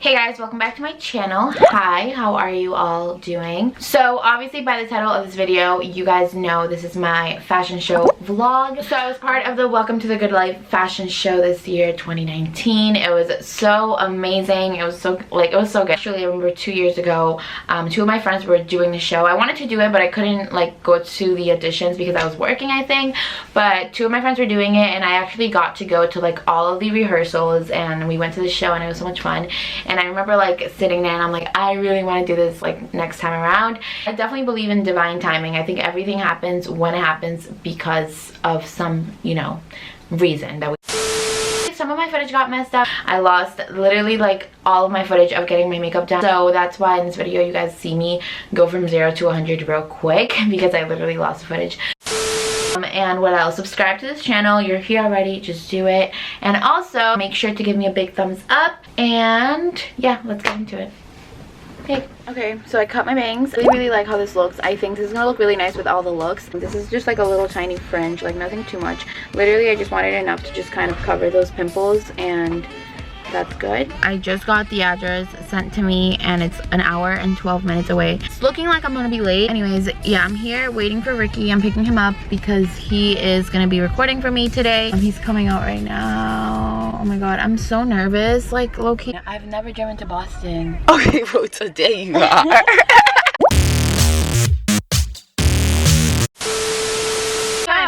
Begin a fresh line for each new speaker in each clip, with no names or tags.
Hey guys, welcome back to my channel. Hi, how are you all doing? So obviously by the title of this video, you guys know this is my fashion show vlog. So I was part of the Welcome to the Good Life fashion show this year, 2019. It was so amazing. It was so good. Actually, I remember 2 years ago, two of my friends were doing the show. I wanted to do it, but I couldn't like go to the auditions because I was working, I think. But two of my friends were doing it, and I actually got to go to like all of the rehearsals, and we went to the show, and it was so much fun. And I remember like sitting there and I'm like, I really want to do this like next time around. I definitely believe in divine timing. I think everything happens when it happens because of some, you know, reason that some of my footage got messed up. I lost literally like all of my footage of getting my makeup done. So that's why in this video you guys see me go from 0 to 100 real quick because I literally lost the footage. And what else? Subscribe to this channel. You're here already, just do it. And also make sure to give me a big thumbs up, and yeah, let's get into it. Okay, so I cut my bangs. I really like how this looks. I think this is gonna look really nice with all the looks. This is just like a little tiny fringe, like nothing too much. Literally I just wanted enough to just kind of cover those pimples, and that's good. I just got the address sent to me and it's an hour and 12 minutes away. It's looking like I'm gonna be late. Anyways, yeah, I'm here waiting for Ricky. I'm picking him up because he is gonna be recording for me today. He's coming out right now. Oh my god, I'm so nervous. Like, low-key, I've never driven to Boston.
Okay, well, today you are.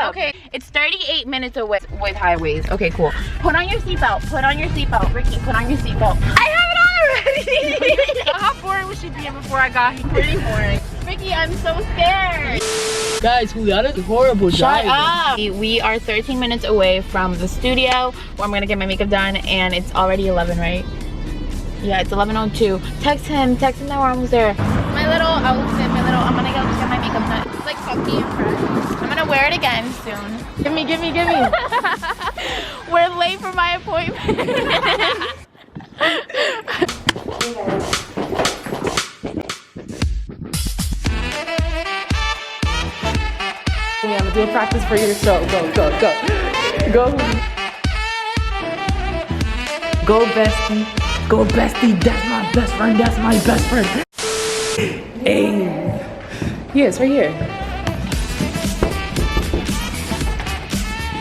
Okay, it's 38 minutes away with highways. Okay, cool. Put on your seatbelt. Put on your seatbelt. Ricky, put on your seatbelt. I have it on already. How boring was she being before I got here? Pretty boring. Ricky, I'm so scared.
Guys, Juliana's horrible
Shut
driving.
up. We are 13 minutes away from the studio where I'm gonna get my makeup done, and it's already 11, right? Yeah, it's 11:02. Text him that we're almost there. My little outfit, I'm gonna go get my makeup done. It's like funky and fresh. I'm gonna wear it again soon. Give me. We're late for my appointment.
Yeah, I'm gonna do a practice for your show. Go. Go, bestie. Go, bestie. That's my best friend. That's my best friend. Hey. Yeah, it's right here.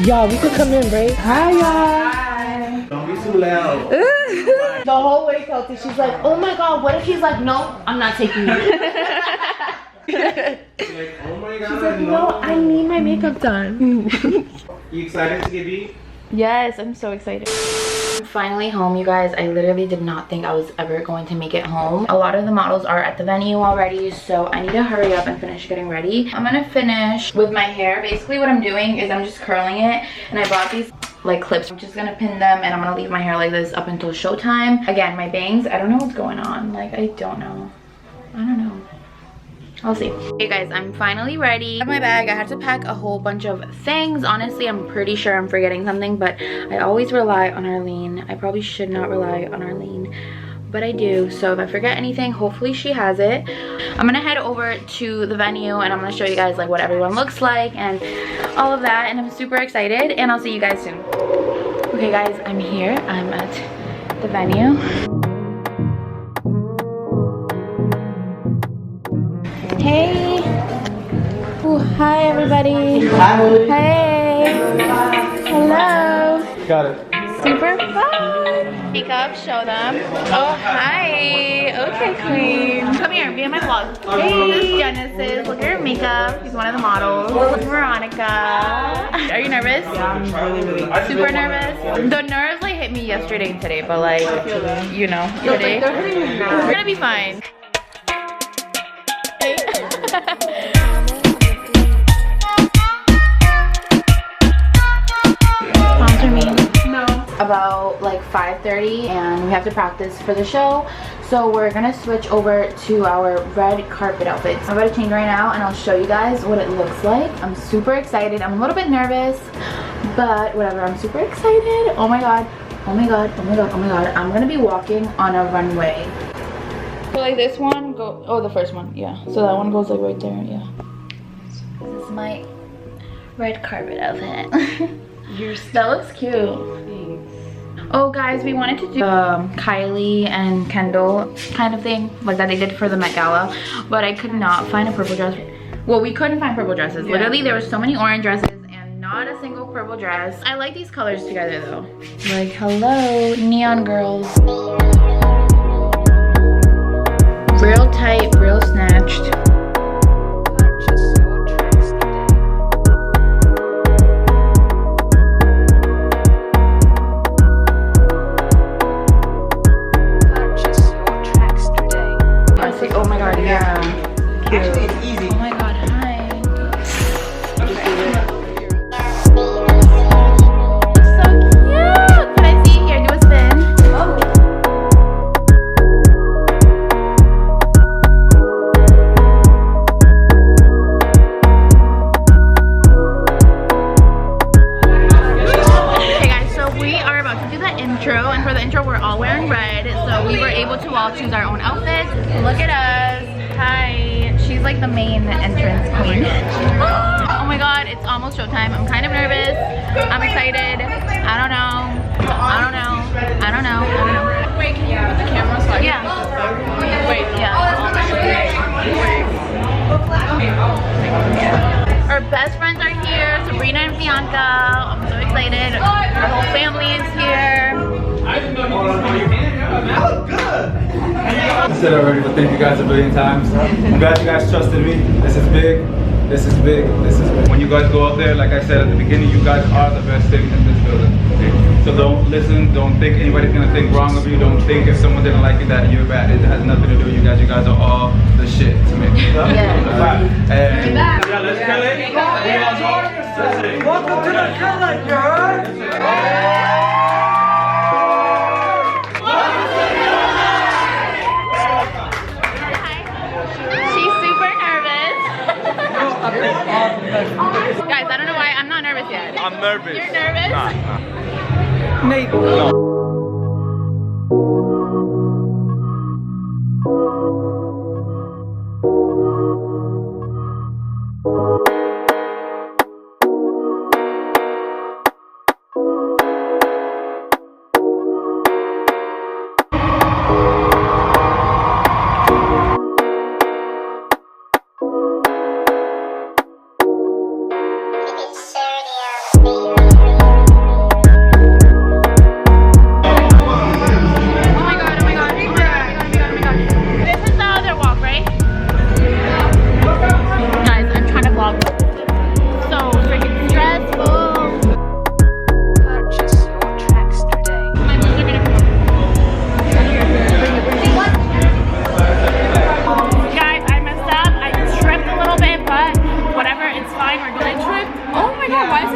Y'all, we could come in, right? Hi, y'all.
Hi. Don't be too loud.
The whole way, Kelsey, she's like, oh my god, what if he's like, no, I'm not taking you.
Like, oh my god.
She's like, no, I need my makeup done.
You excited to get beat?
Yes, I'm so excited. I'm finally home, you guys. I literally did not think I was ever going to make it home. A lot of the models are at the venue already, so I need to hurry up and finish getting ready. I'm gonna finish with my hair. Basically what I'm doing is I'm just curling it, and I bought these like clips. I'm just gonna pin them, and I'm gonna leave my hair like this up until showtime. Again, my bangs, I don't know what's going on. Like, I don't know. I'll see. Hey guys, I'm finally ready. I have my bag. I had to pack a whole bunch of things. Honestly, I'm pretty sure I'm forgetting something, but I always rely on Arlene. I probably should not rely on Arlene, but I do. So if I forget anything, hopefully she has it. I'm gonna head over to the venue, and I'm gonna show you guys like what everyone looks like and all of that, and I'm super excited, and I'll see you guys soon. Okay guys, I'm here. I'm at the venue. Hey. Ooh, hi everybody.
Hi.
Hey. Hello.
Got it.
Super fun. Makeup, show them. Oh, hi. Okay, queen. Come here, be in my vlog. Hey, Genesis. Look at her makeup. She's one of the models. Veronica. Are you nervous?
Yeah, I'm really.
Super nervous? The nerves like hit me yesterday and today, but like, you know, today. We're gonna be fine. Sponsor me. No. About like 5:30, and we have to practice for the show, so we're gonna switch over to our red carpet outfits. I'm about to change right now, and I'll show you guys what it looks like. I'm super excited. I'm a little bit nervous, but whatever. I'm super excited. Oh my god. I'm gonna be walking on a runway. So like this one go, oh, the first one, yeah. So that one goes like right there, yeah. This is my red carpet outfit. That looks cute. Oh guys, we wanted to do Kylie and Kendall kind of thing, like that they did for the Met Gala, but I could not find a purple dress. Well, we couldn't find purple dresses. Yeah. Literally, there were so many orange dresses and not a single purple dress. I like these colors together though. Like, hello, neon girls. Real tight, real snatched. Oh my god, yeah. Cute.
Actually, it's easy.
Oh my god, hi. So cute. Can I see? Here, do a spin. Oh. Okay guys, so we are about to do the intro, and for the intro we're all wearing red, so we were able to all choose our own outfits. Look at us. Hi. She's like the main entrance queen. Oh my god, it's almost showtime. I'm kind of nervous. I'm excited. I don't know.
Wait, can you put the camera so I can
Yeah.
Wait,
Yeah. Our best friends are here, Sabrina and Bianca. I'm so excited. Our whole family is here.
I said already, but thank you guys a billion times. I'm glad you guys trusted me. This is big. This is big. This is big. When you guys go up there, like I said at the beginning, you guys are the best thing in this building. So don't listen. Don't think anybody's gonna think wrong of you. Don't think if someone didn't like you that you're bad. It has nothing to do with you guys. You guys are all the shit to me.
Yeah.
And
Yeah, let's kill it.
Welcome to the Kelly, girl.
She's super nervous. Guys, I don't know why I'm not nervous yet.
I'm nervous.
You're nervous?
Nate.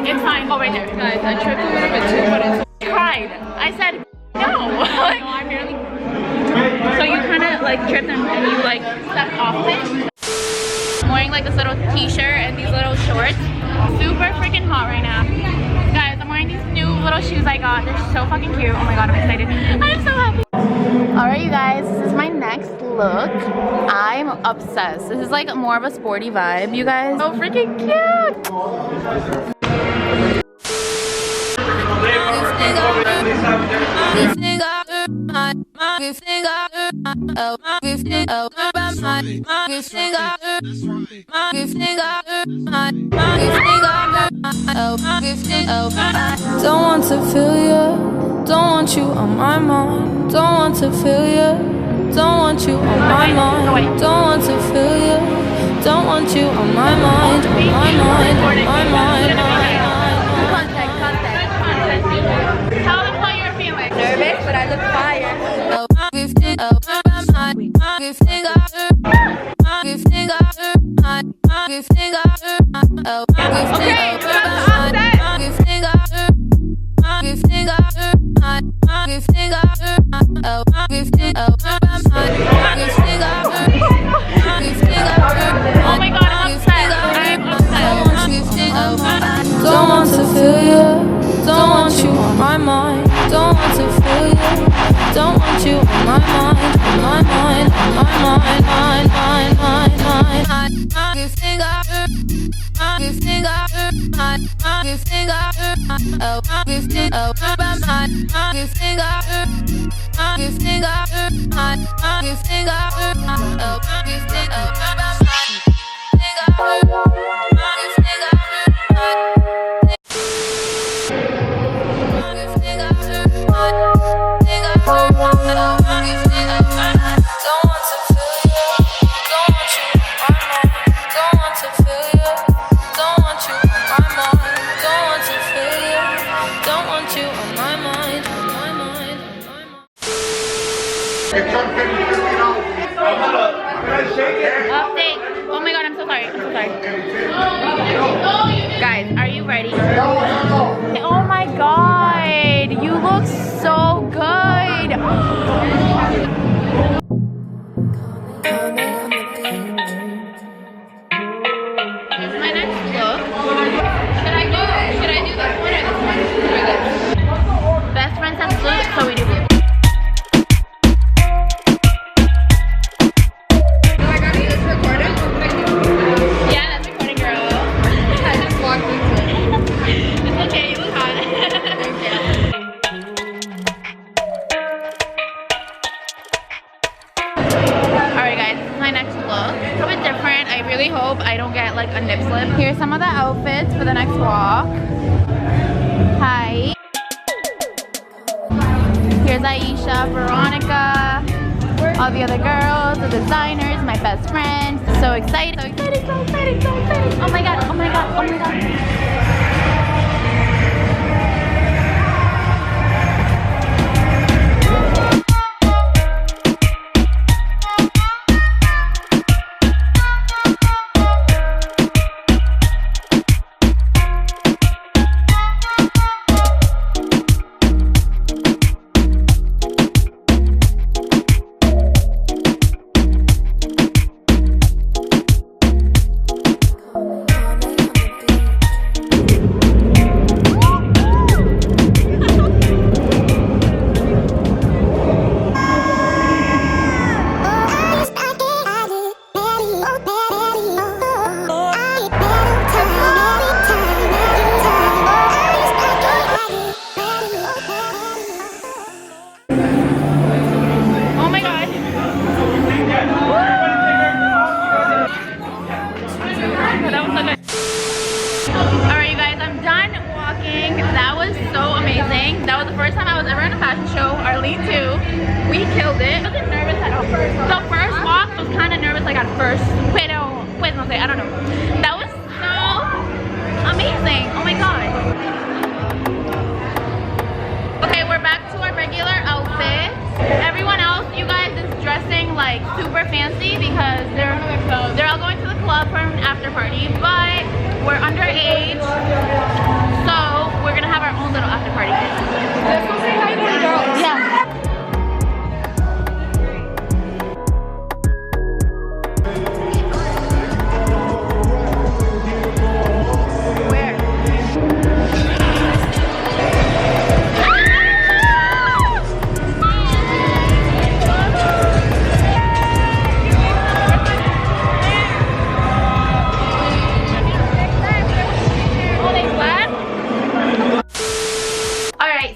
It's fine. Oh, right there.
Guys, I tripped a little bit too, but it's
Cried. I said no.
no, I barely.
So you kind of like tripped and you like stepped off it. I'm wearing like this little t-shirt and these little shorts. Super freaking hot right now. Guys, I'm wearing these new little shoes I got. They're so fucking cute. Oh my god, I'm excited. I'm so happy. Alright you guys, this is my next look. I'm obsessed. This is like more of a sporty vibe, you guys. So freaking cute.
Don't want to feel you, don't want you on my mind. Don't want to feel you, don't want you on my mind. Don't want to feel you, don't want you on my mind. On my mind, on my mind,
Tell them how you're feeling.
nervous, but I look fire.
Oh my god, I'm upset. I'm upset.
Don't want to feel you, don't want you on my mind. Don't want to feel you, don't want you on my mind. On my mind, on my mind, mind, mind, mind, mind.
Update. Oh my god, I'm so sorry. I'm so sorry. Guys, are you ready? Oh my god, you look so good. This is my next look. Should I do this one or this one? Best friends have blue, so we do blue. Hope I don't get like a nip slip. Here's some of the outfits for the next walk. Hi. Here's Aisha, Veronica, all the other girls, the designers, my best friend. So excited, so excited, so excited, so excited. Oh my god, oh my god, oh my god. That was the first time I was ever in a fashion show. Arlene too. We killed it. I wasn't nervous at all. The first walk I was kind of nervous like at first. Pues no sé, I don't know. That was so amazing. Oh my god. Okay, we're back to our regular outfits. Everyone else, you guys, is dressing like super fancy because they're all going to the club for an after party, but we're underage, so we're gonna have our own little after party. Let's go say hi to the girls. Yeah.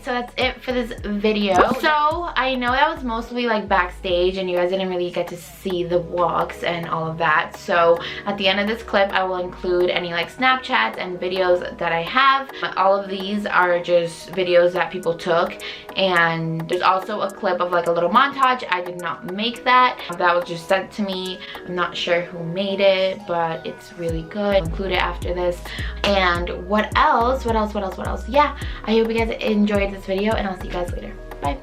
So that's it for this video. So I know that was mostly like backstage and you guys didn't really get to see the walks and all of that. So at the end of this clip I will include any like Snapchats and videos that I have. All of these are just videos that people took, and there's also a clip of like a little montage. I did not make that. That was just sent to me. I'm not sure who made it, but it's really good. I'll include it after this. And what else? Yeah, I hope you guys enjoyed this video, and I'll see you guys later. Bye.